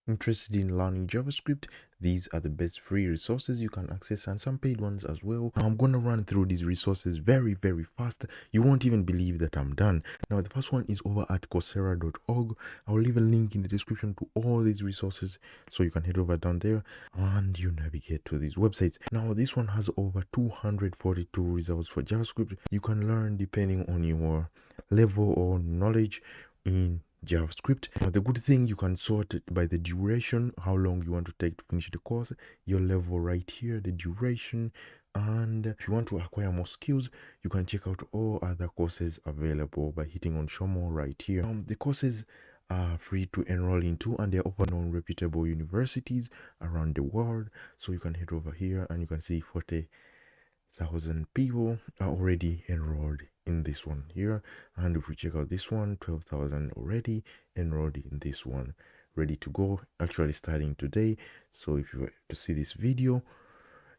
interested in learning JavaScript, these are the best free resources you can access, and some paid ones as well. I'm going to run through these resources very fast. You won't even believe that I'm done. Now the first one is over at Coursera.org. I'll leave a link in the description to all these resources, so you can head over down there and you navigate to these websites. Now this one has over 242 results for JavaScript. You can learn depending on your level or knowledge in JavaScript. Now the good thing, you can sort it by the duration, how long you want to take to finish the course, your level right here, the duration, and if you want to acquire more skills, you can check out all other courses available by hitting on show more right here. The courses are free to enroll into, and they're open on reputable universities around the world. So you can head over here and you can see 40,000 people are already enrolled in this one here, and if we check out this one, 12,000 already enrolled in this one, ready to go, actually starting today. So if you were to see this video,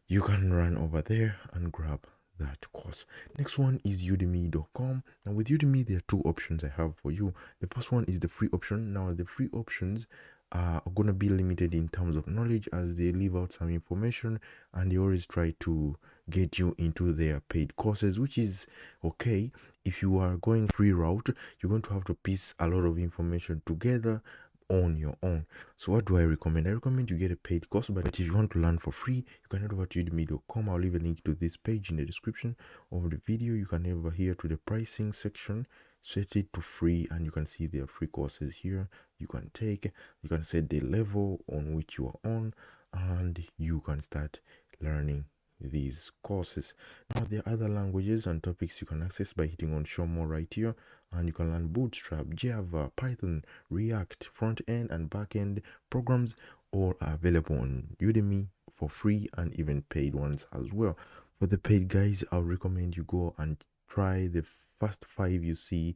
you can run over there and grab that course. Next one is udemy.com. Now with Udemy, there are two options I have for you. The first one is the free option. Now the free options are going to be limited in terms of knowledge, as they leave out some information and they always try to get you into their paid courses, which is okay. If you are going free route, you're going to have to piece a lot of information together on your own. So what do I recommend? I recommend you get a paid course, but if you want to learn for free, you can head over to udemy.com. I'll leave a link to this page in the description of the video. You can head over here to the pricing section, set it to free, and you can see there are free courses here you can take. You can set the level on which you are on, and you can start learning these courses. Now there are other languages and topics you can access by hitting on show more right here, and you can learn Bootstrap, Java, Python, React, front end and back end programs. All are available on Udemy for free and even paid ones as well. For the paid guys, I'll recommend you go and try the first 5 you see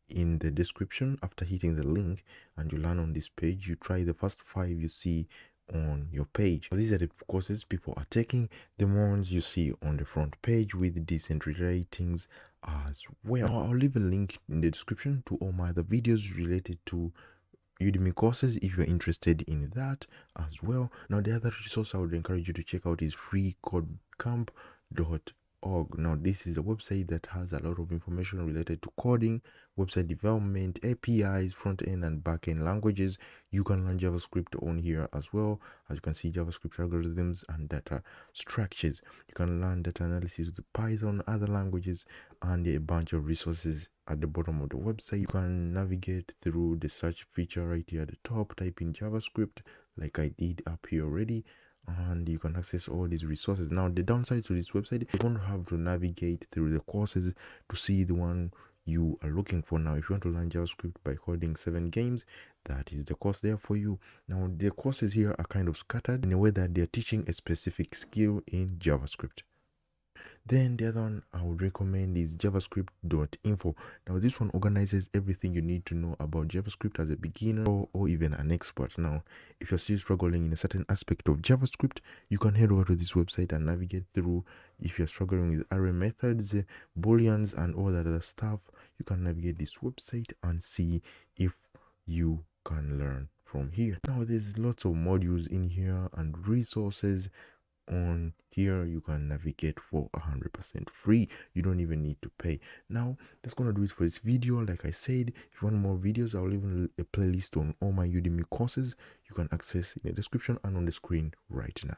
in the description. After hitting the link and you land on this page, you try the first 5 you see on your page. These are the courses people are taking, the ones you see on the front page with decent ratings as well. I'll leave a link in the description to all my other videos related to Udemy courses if you're interested in that as well. Now the other resource I would encourage you to check out is Freecodecamp.org. Now this is a website that has a lot of information related to coding, website development, APIs, front-end and back-end languages. You can learn JavaScript on here as well. As you can see, JavaScript algorithms and data structures. You can learn data analysis with Python, other languages, and a bunch of resources at the bottom of the website. You can navigate through the search feature right here at the top, type in JavaScript like I did up here already, and you can access all these resources. Now the downside to this website, you're going to have to navigate through the courses to see the one you are looking for. Now if you want to learn JavaScript by coding 7 games, that is the course there for you. Now the courses here are kind of scattered in a way that they're teaching a specific skill in JavaScript. Then the other one I would recommend is Javascript.info. Now this one organizes everything you need to know about JavaScript as a beginner or even an expert. Now if you're still struggling in a certain aspect of JavaScript, you can head over to this website and navigate through. If you're struggling with array methods, booleans and all that other stuff, you can navigate this website and see if you can learn from here. Now there's lots of modules in here and resources on here. You can navigate for 100% free. You don't even need to pay. Now that's gonna do it for this video. Like I said, if you want more videos, I'll leave a playlist on all my Udemy courses you can access in the description and on the screen right now.